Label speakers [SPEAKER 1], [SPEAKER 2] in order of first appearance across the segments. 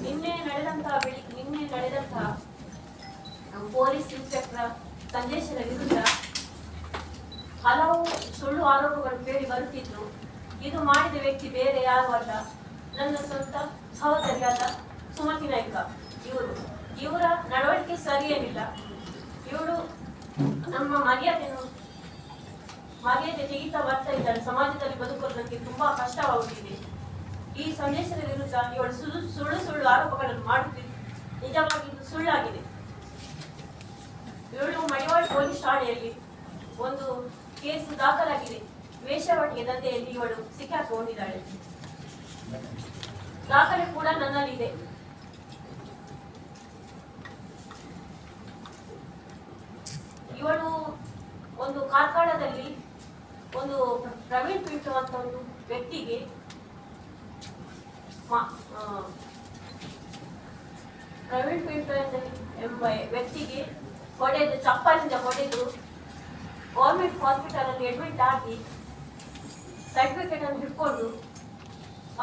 [SPEAKER 1] ನಿನ್ನೆ ನಡೆದಂತಹ police inspector ಸಂದೇಶದ ವಿರುದ್ಧ ಹಲವು ಸುಳ್ಳು ಆರೋಪಗಳು ಕೇಳಿ ಬರುತ್ತಿದ್ದು, ಇದು ಮಾಡಿದ ವ್ಯಕ್ತಿ ಬೇರೆ ಯಾರು ಅಲ್ಲ, ನನ್ನ ಸ್ವಂತ ಸಹೋದರಿಯಾದ ಸುಮತಿ ನಾಯ್ಕ. ಇವರ ನಡವಳಿಕೆ ಸರಿಯೇನಿಲ್ಲ. ಇವಳು ನಮ್ಮ ಮರ್ಯಾದೆ ತೆಗಿತಾ ಬರ್ತಾ ಇದ್ದಾರೆ. ಸಮಾಜದಲ್ಲಿ ಬದುಕೋದಕ್ಕೆ ತುಂಬಾ ಕಷ್ಟವಾಗುತ್ತಿದೆ. ಈ ಸಂದೇಶದ ವಿರುದ್ಧ ಇವಳು ಸುಳ್ಳು ಆರೋಪಗಳನ್ನು ಮಾಡುತ್ತಿದ್ದು ನಿಜವಾಗಿ ಇದು ಸುಳ್ಳಾಗಿದೆ. ಇವಳು ಮಡಿವಾಳ ಪೊಲೀಸ್ ಠಾಣೆಯಲ್ಲಿ ಒಂದು ಕೇಸ್ ದಾಖಲಾಗಿದೆ. ವೇಶ್ಯಾವಾಟಿಕೆ ದಂಧೆಯಲ್ಲಿ ಇವಳು ಸಿಕ್ಕಾಕೊಂಡಿದ್ದಾಳೆ. ದಾಖಲೆ ಕೂಡ ನನ್ನಲ್ಲಿದೆ. ಇವಳು ಒಂದು ಕಾರ್ಕಳದಲ್ಲಿ ಒಂದು ಪ್ರವೀಣ್ ಪಿಂಟು ಅಂತ ಒಂದು ವ್ಯಕ್ತಿಗೆ ಎಂಬ ವ್ಯಕ್ತಿಗೆ ಹೊಡೆದು, ಚಪ್ಪಲಿಂದ ಹೊಡೆದು ಗೌರ್ಮೆಂಟ್ ಹಾಸ್ಪಿಟಲ್ ಅಲ್ಲಿ ಅಡ್ಮಿಟ್ ಆಗಿ ಸರ್ಟಿಫಿಕೇಟ್ ಅನ್ನು ಹಿಡ್ಕೊಂಡು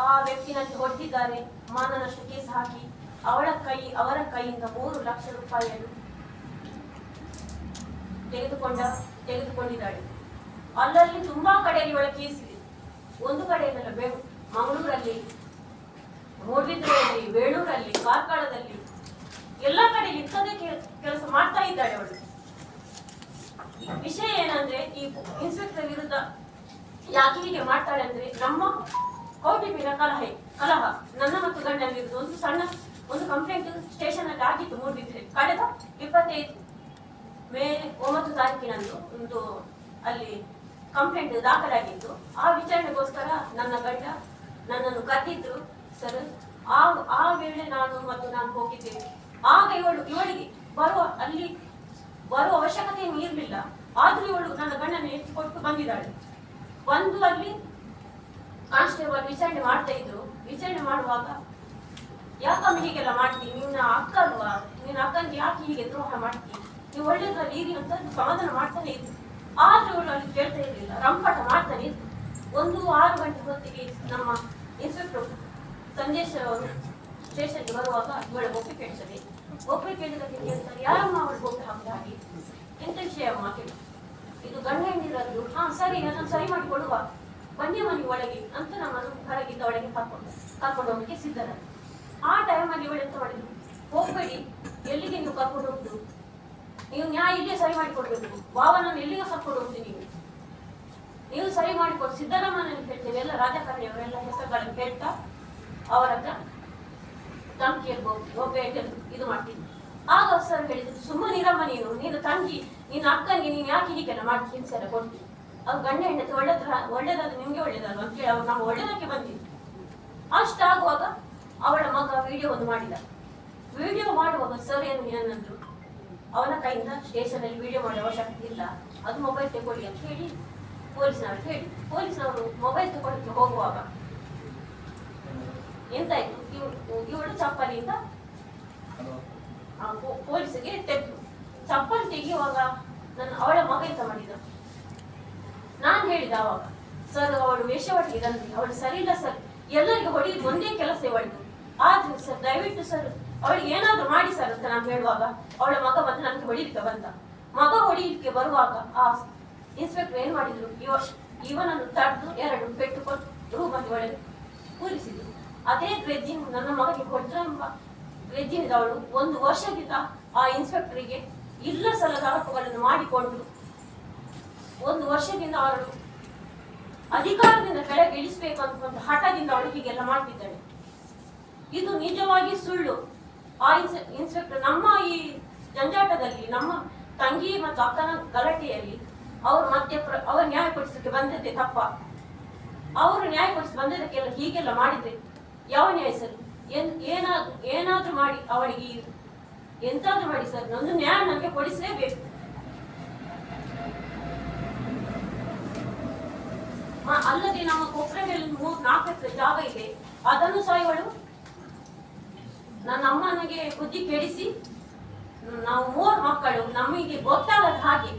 [SPEAKER 1] ಆ ವ್ಯಕ್ತಿನಲ್ಲಿ ಹೊಡೆದಿದ್ದಾರೆ. ಮಾನನಷ್ಟ ಕೇಸ್ ಹಾಕಿ ಅವರ ಕೈಯಿಂದ 3 ಲಕ್ಷ ರೂಪಾಯಿಯನ್ನು ತೆಗೆದುಕೊಂಡಿದ್ದಾಳೆ. ಅಲ್ಲಲ್ಲಿ ತುಂಬಾ ಕಡೆಯಲ್ಲಿ ಇವಳ ಕೇಸ್ ಇದೆ. ಒಂದು ಕಡೆಯಲ್ಲ, ಮಂಗಳೂರಲ್ಲಿ, ಮೂಡಬಿದ್ರೆಯಲ್ಲಿ, ಬೇಳೂರಲ್ಲಿ, ಕಾರ್ಕಳದಲ್ಲಿ ಎಲ್ಲ ಕಡೆಯಲ್ಲಿ ಇಂಥದ್ದೇ ಕೆಲಸ ಮಾಡ್ತಾ ಇದ್ದಾಳೆ ಅವಳು. ವಿಷಯ ಏನಂದ್ರೆ, ಈ ಇನ್ಸ್ಪೆಕ್ಟರ್ ವಿರುದ್ಧ ಯಾಕೆ ಹೀಗೆ ಮಾಡ್ತಾಳೆ ಅಂದ್ರೆ, ನಮ್ಮ ಕೌಟುಂಬಿಕ ಕಲಹ ನನ್ನ ಮತ್ತು ಗಂಡನ ವಿರುದ್ಧ ಒಂದು ಕಂಪ್ಲೇಂಟ್ ಸ್ಟೇಷನ್ ಅಲ್ಲಿ ಆಗಿತ್ತು. ಮೂಡಬಿದ್ರೆ ಕಳೆದ 25 ಮೇ 9 ತಾರೀಕಿನಂದು ಒಂದು ಅಲ್ಲಿ ಕಂಪ್ಲೇಂಟ್ ದಾಖಲಾಗಿತ್ತು. ಆ ವಿಚಾರಣೆಗೋಸ್ಕರ ನನ್ನ ಗಂಡ ನನ್ನನ್ನು ಕರೆದಿದ್ರು ಸರ್. ಆ ವೇಳೆ ನಾನು ಹೋಗಿದ್ದೇನೆ. ಆಗ ಇವಳಿಗೆ ಬರುವ ಅವಶ್ಯಕತೆ ಇರಲಿಲ್ಲ. ಆದ್ರೂ ಇವಳು ನನ್ನ ಗಂಡನ ಎತ್ತಿಕೊಟ್ಟು ಬಂದಿದ್ದಾಳೆ. ಬಂದು ಅಲ್ಲಿ ಕಾನ್ಸ್ಟೇಬಲ್ ವಿಚಾರಣೆ ಮಾಡ್ತಾ ಇದ್ರು. ವಿಚಾರಣೆ ಮಾಡುವಾಗ, ಯಾಕಮ್ಮ ಹೀಗೆಲ್ಲ ಮಾಡ್ತೀನಿ, ನಿನ್ನ ಅಕ್ಕ ಅಲ್ವಾ, ನಿನ್ನ ಅಕ್ಕನಿಗೆ ಯಾಕೆ ಹೀಗೆ ದ್ರೋಹ ಮಾಡ್ತೀನಿ, ನೀವು ಒಳ್ಳೇದ್ರಲ್ಲಿ ಇರಿ ಅಂತ ಸಮಾಧಾನ ಮಾಡ್ತಾನೆ ಇದ್ರು. ಆದ್ರೂ ಇವಳು ಅಲ್ಲಿ ಕೇಳ್ತಾ ಇರಲಿಲ್ಲ, ರಂಪಾಟ ಮಾಡ್ತಾನೆ ಇದ್ರು. 6 ಗಂಟೆ ಹೊತ್ತಿಗೆ ನಮ್ಮ ಇನ್ಸ್ಪೆಕ್ಟರ್ ಸಂದೇಶ್ ಅವರು ಸ್ಟೇಷನ್ಗೆ ಬರುವಾಗ ಇವಳ ಒಪ್ಪಿ ಕೇಳ್ತಾರೆ. ಒಪ್ಪಿ ಕೇಳಿದಕ್ಕೆ ಕೇಳ್ತಾರೆ, ಯಾರಮ್ಮ ಅವಳು ಗೋಪಿ ಹಾಕಿದ ಹಾಗೆ, ಎಂತ ವಿಷಯ ಅಮ್ಮ ಕೇಳಿ, ಇದು ಗಂಡ ಹೆಣ್ಣಿರದ್ದು. ಸರಿ, ಅದನ್ನು ಸರಿ ಮಾಡಿ ಕೊಡುವ, ಬನ್ನಿ ಮನೆ ಒಳಗೆ ಅಂತ ನಮ್ಮನ್ನು ಹೊರಗಿದ್ದ ಒಳಗೆ ಕರ್ಕೊಂಡು ಹೋಗಲಿಕ್ಕೆ ಸಿದ್ಧರ. ಆ ಟೈಮಲ್ಲಿ ಇವಳು ಎಂತ ಮಾಡಿದ್ರು, ಹೋಗ್ಬೇಡಿ, ಎಲ್ಲಿಗೆ ನೀವು ಕರ್ಕೊಂಡು ಹೋಗುದು, ನೀವು ನ್ಯಾಯ ಇಲ್ಲೇ ಸರಿ ಮಾಡಿಕೊಡ್ಬೇಕು, ಭಾವನನ್ನು ಎಲ್ಲಿಗೆ ಕರ್ಕೊಂಡು ಹೋಗ್ತೀನಿ, ನೀವು ಸರಿ ಮಾಡಿಕೊಡು, ಸಿದ್ದರಾಮಯ್ಯನಲ್ಲಿ ಹೇಳ್ತೇವೆ, ಎಲ್ಲ ರಾಜಕಾರಣಿಯವರೆಲ್ಲ ಹೆಸರುಗಳನ್ನು ಹೇಳ್ತಾ ಅವರ ಹತ್ರ ಧಮಕಿಯಲ್ಲಿ ಇದು ಮಾಡ್ತೀನಿ. ಆಗ ಸರ್ ಹೇಳಿದ್ರು, ಸುಮ್ಮನಿರಮ್ಮ, ನೀನು ತಂಗಿ, ನಿನ್ನ ಅಕ್ಕನಿಗೆ ನೀನು ಯಾಕೆ ಹೀಗೆಲ್ಲ ಮಾಡಿ ಹಿಂಸೆ ಎಲ್ಲ ಕೊಡ್ತೀನಿ, ಅದು ಗಂಡ ಹೆಂಡತಿ ಒಳ್ಳೇದಾದ್ರೆ ನಿಮ್ಗೆ ಒಳ್ಳೇದಲ್ವ ಅಂತ ಹೇಳಿ ಅವ್ರು ನಾವು ಒಳ್ಳೇದಕ್ಕೆ ಬಂದಿದ್ವಿ. ಅಷ್ಟಾಗುವಾಗ ಅವಳ ಮಗ ವಿಡಿಯೋ ಒಂದು ಮಾಡಿದ. ವಿಡಿಯೋ ಮಾಡುವಾಗ ಸರ್ ಏನು ಏನಂದ್ರು, ಅವನ ಕೈಯಿಂದ ಸ್ಟೇಷನ್ ಅಲ್ಲಿ ವಿಡಿಯೋ ಮಾಡೋ ಅವಶ್ಯಕತೆ ಇಲ್ಲ, ಅದು ಮೊಬೈಲ್ ತಗೊಳ್ಳಿ ಅಂತ ಹೇಳಿ ಪೊಲೀಸ್ನವರು ಮೊಬೈಲ್ ತಗೊಳ್ಳಿಕ್ಕೆ ಹೋಗುವಾಗ ಎಂತಾಯ್ತು, ಇವಳು ಚಪ್ಪಲಿಯಿಂದ ಪೊಲೀಸಿಗೆ ತೆಗೆದು, ಚಪ್ಪಲಿ ತೆಗೆಯುವಾಗ ಅವಳ ಮಗ ಎಂತ ಮಾಡಿದ, ನಾನು ಹೇಳಿದ ಅವಾಗ, ಸರ್ ಅವಳು ವೇಶ್ಯಾವಾಟಿಕೆ ದಂಧೆ, ಅವಳು ಸರಿ ಇಲ್ಲ ಸರ್, ಎಲ್ಲರಿಗೂ ಹೊಡೆಯುದು ಒಂದೇ ಕೆಲಸ ಇವಳಿದು, ಆದ್ರೆ ಸರ್ ದಯವಿಟ್ಟು ಸರ್ ಅವಳಿಗೆ ಏನಾದ್ರು ಮಾಡಿ ಸರ್ ಅಂತ ನಾನು ಹೇಳುವಾಗ, ಅವಳ ಮಗ ಬಂದು ನನಗೆ ಹೊಡಿಲಿಕ್ಕೆ ಬಂದ. ಮಗ ಹೊಡಿಲಿಕ್ಕೆ ಬರುವಾಗ ಆ ಇನ್ಸ್ಪೆಕ್ಟರ್ ಏನ್ ಮಾಡಿದ್ರು, ಇವನನ್ನು ತಡೆದು 2 ಪೆಟ್ಟು ಕೊಟ್ಟು ರೂಮಲ್ಲಿ ಒಳಗೆ ಕೂರಿಸಿದ್ರು. ಅದೇ ಗ್ರೆಜ್ಜಿನ್ ನನ್ನ ಮಗನಿಗೆ ಕೊಟ್ಟರೆಂಬ ಗ್ರೆಜ್ಜಿನಿದವಳು 1 ವರ್ಷದಿಂದ ಆ ಇನ್ಸ್ಪೆಕ್ಟರ್ಗೆ ಇಲ್ಲ ಸಲ್ಲದ ಆರೋಪಗಳನ್ನು ಮಾಡಿಕೊಂಡು 1 ವರ್ಷದಿಂದ ಅವಳು ಅಧಿಕಾರದಿಂದ ಕೆಳಗೆ ಇಳಿಸಬೇಕು ಅಂತ ಹಠದಿಂದ ಅವಳು ಹೀಗೆಲ್ಲ ಮಾಡ್ತಿದ್ದಾಳೆ. ಇದು ನಿಜವಾಗಿ ಸುಳ್ಳು. ಆ ಇನ್ಸ್ಪೆಕ್ಟರ್ ನಮ್ಮ ಈ ಜಂಜಾಟದಲ್ಲಿ, ನಮ್ಮ ತಂಗಿ ಮತ್ತು ಅಕ್ಕನ ಗಲಾಟೆಯಲ್ಲಿ ಅವರು ನ್ಯಾಯಪಡಿಸಕ್ಕೆ ಬಂದದ್ದೇ ತಪ್ಪ. ಅವರು ನ್ಯಾಯಪಡಿಸಿ ಬಂದದಕ್ಕೆಲ್ಲ ಹೀಗೆಲ್ಲ ಮಾಡಿದ್ರೆ ಯಾವ ನ್ಯಾಯ ಸರ್? ಏನಾದ್ರೂ ಮಾಡಿ ಅವಳಿಗೆ ಎಂತಾದ್ರೂ ಮಾಡಿ ಸರ್, ಒಂದು ನ್ಯಾಯ ನಮಗೆ ಕೊಡಿಸಲೇಬೇಕು. ಅಲ್ಲದೆ ನಮ್ಮ ಕೊಪ್ಪಳದಲ್ಲಿ 3-4 ಎಕರೆ ಜಾಗ ಇದೆ, ಅದನ್ನು ಸಹ ಇವಳು ನನ್ನ ಅಮ್ಮನಿಗೆ ಬುದ್ಧಿ ಕೆಡಿಸಿ, ನಾವು 3 ಮಕ್ಕಳು, ನಮಗೆ ಗೊತ್ತಾಗದ ಹಾಗೆ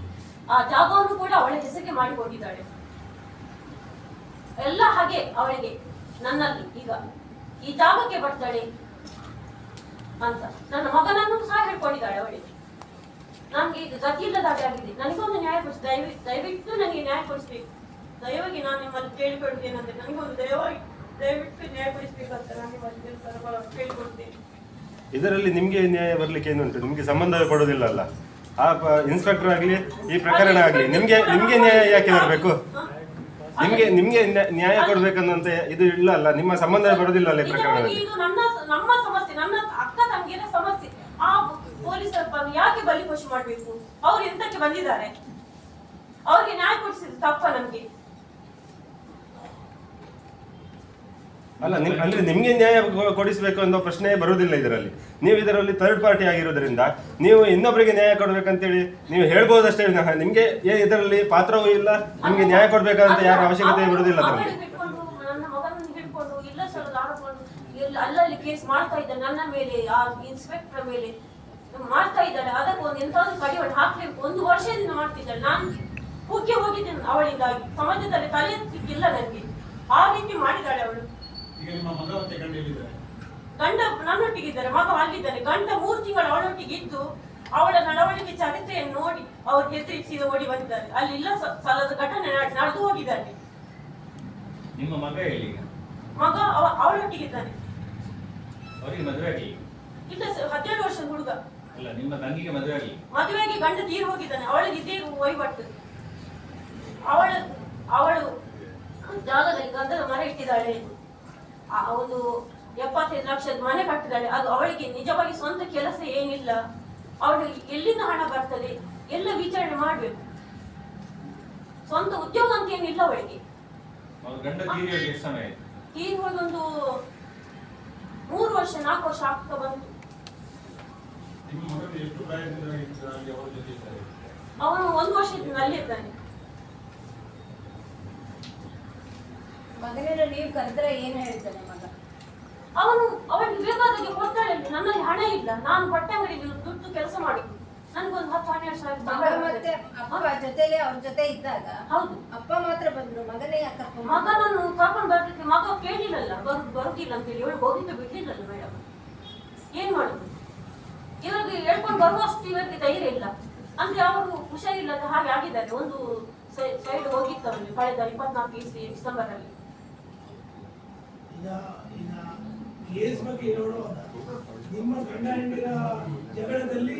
[SPEAKER 1] ಆ ಜಾಗವನ್ನು ಕೂಡ ಅವಳ ಹೆಸರಿಗೆ ಮಾಡಿಕೊಟ್ಟಿದ್ದಾಳೆ. ಎಲ್ಲ ಹಾಗೆ ಅವಳಿಗೆ ನನ್ನಲ್ಲಿ ಈಗ ಈ ಜಾಗಕ್ಕೆ ಬರ್ತಾಳೆ ಅಂತ ನನ್ನ ಮಗನನ್ನು ಸಹ ಹೇಳ್ಕೊಂಡಿದ್ದಾಳೆ ಅವಳಿಗೆ. ನನ್ಗೆ ಇದು ಗತಿ ಇಲ್ಲದಾಗೆ ಆಗಿದೆ, ನನಗೊಂದು ನ್ಯಾಯ ಕೊಡಿಸಿ, ದಯವಿಟ್ಟು ನನಗೆ ನ್ಯಾಯ ಕೊಡಿಸ್ಬೇಕು. ದಯವಾಗಿ ನಾನು ನಿಮ್ಮಲ್ಲಿ ಕೇಳಿಕೊಳ್ತೇನಂದ್ರೆ ನನಗೊಂದು ದಯವಿಟ್ಟು ನ್ಯಾಯ ಕೊಡಿಸ್ಬೇಕಂತ ನಾನು ನಿಮ್ಮಲ್ಲಿ ಕೇಳಿಕೊಳ್ತೇನೆ.
[SPEAKER 2] ಇದರಲ್ಲಿ ನಿಮ್ಗೆ ನ್ಯಾಯ ಬರ್ಲಿಕ್ಕೆ ಏನುಂಟು? ನಿಮ್ಗೆ ಸಂಬಂಧ ಕೊಡೋದಿಲ್ಲ ಅಲ್ಲ, ಆ ಇನ್ಸ್ಪೆಕ್ಟರ್ ಆಗ್ಲಿ ಈ ಪ್ರಕರಣ ಆಗ್ಲಿ ನಿಮ್ಗೆ ನ್ಯಾಯ ಯಾಕೆ ಬರಬೇಕು? ನಿಮ್ಗೆ ನ್ಯಾಯ ಕೊಡ್ಬೇಕನ್ನಂತ ಇದು ಇಲ್ಲ ಅಲ್ಲ, ನಿಮ್ಮ ಸಂಬಂಧ ಬರೋದಿಲ್ಲ ಅಲ್ಲ ಈ ಪ್ರಕರಣದಲ್ಲಿ.
[SPEAKER 1] ಇದು ನಮ್ಮ ಸಮಸ್ಯೆ, ನನ್ನ ಅಕ್ಕ ತಂಗಿಯ ಸಮಸ್ಯೆ. ಆ ಪೊಲೀಸರನ್ನು ಯಾಕೆ ಬಲಿಪಶು ಮಾಡ್ಬೇಕು? ಅವ್ರು ಎಂತಕ್ಕೆ ಬಂದಿದ್ದಾರೆ? ಅವ್ರಿಗೆ ನ್ಯಾಯ ಕೊಡಿಸಿದ್ರು ತಪ್ಪ ನಮ್ಗೆ
[SPEAKER 2] ಅಲ್ಲ. ಅಂದ್ರೆ ನಿಮ್ಗೆ ನ್ಯಾಯ ಕೊಡಿಸ್ಬೇಕು ಅನ್ನೋ ಪ್ರಶ್ನೆ ಬರುವುದಿಲ್ಲ ಇದರಲ್ಲಿ. ನೀವು ಇದರಲ್ಲಿ ಥರ್ಡ್ ಪಾರ್ಟಿ ಆಗಿರೋದ್ರಿಂದ ನೀವು ಇನ್ನೊಬ್ಬರಿಗೆ ನ್ಯಾಯ ಕೊಡ್ಬೇಕಂತೇಳಿ ನೀವು ಹೇಳ್ಬೋದಷ್ಟೇ ವಿನಃ ನಿಮ್ಗೆ ಇದರಲ್ಲಿ ಪಾತ್ರವೂ ಇಲ್ಲ, ನಿಮ್ಗೆ ನ್ಯಾಯ ಕೊಡ್ಬೇಕಂತ ಯಾರ ಅವಶ್ಯಕತೆ ಬರುವುದಿಲ್ಲ ಅದರಲ್ಲಿ.
[SPEAKER 1] ನನ್ನ ಮಗನನ್ನು ಹಿಡ್ಕೊಂಡು ಇಲ್ಲ ಸರ್ ಅಲ್ಲಲ್ಲಿ ಕೇಸ್ ಮಾಡ್ತಾ ಇದ್ದಾರೆ ನನ್ನ ಮೇಲೆ, ಆ ಇನ್ಸ್ಪೆಕ್ಟರ್ ಮೇಲೆ ಮಾಡ್ತಾ ಇದ್ದಾಳೆ. ಅದಕ್ಕೆ ಒಂದು ಎಂತಾದ್ರೂ ಕಡಿವಾಣ ಹಾಕ್ಬೇಕು. 1 ವರ್ಷದಿಂದ ಮಾಡ್ತಿದ್ದಾಳೆ. ನಾನು ಕುಕ್ಕೆ ಹೋಗಿದ್ದೇನೆ ಅವಳಿಗಾಗಿ, ಸಮಾಜದಲ್ಲಿ ತಲೆ ಎತ್ತಲಿಕ್ಕಿಲ್ಲ ನನಗೆ. ಆ ರೀತಿ ಮಾಡಿದ್ದಾಳೆ ಅವಳು. ಗಂಡ ನನ್ನೊಟ್ಟಿಗಿದ್ದಾರೆ, ಮಗ ಅಲ್ಲಿದ್ದಾನೆ. ಗಂಡ 3 ತಿಂಗಳು ಅವಳೊಟ್ಟಿಗೆ ಇದ್ದು ಅವಳ ನಡವಳಿಕೆ ಚರಿತ್ರೆಯನ್ನು ನೋಡಿ ಅವ್ರು ಹೆದರಿಸಿ ಓಡಿ ಬಂದಿದ್ದಾರೆ. ಅಲ್ಲಿ ಇಲ್ಲ ಸಲದ ಘಟನೆ ನಡೆದು ಹೋಗಿದ್ದಾರೆ.
[SPEAKER 3] ನಿಮ್ಮ ಮಗ ಎಲ್ಲಿ?
[SPEAKER 1] ಮಗ ಅವಳೊಟ್ಟಿಗಿದ್ದಾನೆ.
[SPEAKER 3] ಅವರಿಗೆ ಮದುವೆ ಆಗಿ
[SPEAKER 1] ಇಲ್ಲ ಸರ್, 17 ವರ್ಷದ ಹುಡುಗ.
[SPEAKER 3] ಅಲ್ಲ, ನಿಮ್ಮ ತಂಗಿಗೆ ಮದುವೆ ಆಗಿ
[SPEAKER 1] ಮದುವೆಗೆ ಗಂಡ ತೀರು ಹೋಗಿದ್ದಾನೆ. ಅವಳಿಗೆ ಇದೇ ವಹಿವಾಟು. ಅವಳು ಜಾಗದಲ್ಲಿ ಗಂಧದ ಮರ ಇಟ್ಟಿದ್ದಾಳೆ. ಒಂದು 75 ಲಕ್ಷದ ಮನೆ ಕಟ್ಟಿದ್ದಾಳೆ. ಅದು ಅವಳಿಗೆ ನಿಜವಾಗಿ ಸ್ವಂತ ಕೆಲಸ ಏನಿಲ್ಲ. ಅವಳಿಗೆ ಎಲ್ಲಿಂದ ಹಣ ಬರ್ತದೆ ಎಲ್ಲ ವಿಚಾರಣೆ ಮಾಡ್ಬೇಕು. ಸ್ವಂತ ಉದ್ಯೋಗ ಅಂತ ಏನಿಲ್ಲ ಅವಳಿಗೆ. ತೀರಿ ಹೋಗಿ ಒಂದು 3 ವರ್ಷ 4 ವರ್ಷ ಆಗ್ತಾ ಬಂತು. ಅವನು 1 ವರ್ಷದಿಂದ ಅಲ್ಲಿದ್ದಾನೆ.
[SPEAKER 4] ಮಗನೆಲ್ಲ ನೀವು ಕರೆದ್ರೆ ಏನ್ ಹೇಳ್ತಾನೆ ಮಗ?
[SPEAKER 1] ಅವಳಿಗೆ ಬೇಕಾದಾಗೆ ಕೊಡ್ತಾಳೆ. ನನ್ನಲ್ಲಿ ಹಣ ಇಲ್ಲ, ನಾನು ಬಟ್ಟೆ ಅಂಗಡಿಗೆ ದುಡ್ಡು ಕೆಲಸ ಮಾಡಿದ್ದು. ನನ್ಗೊಂದು 10-12 ಸಾವಿರ
[SPEAKER 4] ಮತ್ತೆ ಅಪ್ಪ ಜೊತೆಲೆ ಅವ್ರ ಜೊತೆ ಇದ್ದಾಗ
[SPEAKER 1] ಹೌದು
[SPEAKER 4] ಅಪ್ಪ ಮಾತ್ರ ಬಂದ್ರು, ಮಗನೇ ಯಾಕೆ
[SPEAKER 1] ಮಗನನ್ನು ಕರ್ಕೊಂಡು ಬರ್ಲಿಕ್ಕೆ ಮಗ ಕೇಳಿಲ್ಲಲ್ಲ, ಬರುದಿಲ್ಲ ಅಂತೇಳಿ ಇವಳು ಹೋಗಿದ್ದು ಬಿಡ್ಲಿಲ್ಲಲ್ಲ ಮೇಡಮ್. ಏನ್ ಮಾಡುದು? ಇವ್ರಿಗೆ ಹೇಳ್ಕೊಂಡು ಬರುವಷ್ಟು ಇವರಿಗೆ ಧೈರ್ಯ ಇಲ್ಲ. ಅಂದ್ರೆ ಅವರು ಹುಷಾರಿಲ್ಲದ ಹಾಗೆ ಆಗಿದ್ದಾರೆ. ಒಂದು ಸೈಡ್ ಹೋಗಿತ್ತು ಅವರಿಗೆ ಕಳೆದ 24 ಡಿಸೆಂಬರ್ ಅಲ್ಲಿ.
[SPEAKER 5] ಕೇಸ್ ಬಗ್ಗೆ ಹೇಳೋಣ. ನಿಮ್ಮ ಗಂಡ ಹೆಂಡಿರ ಜಗಳದಲ್ಲಿ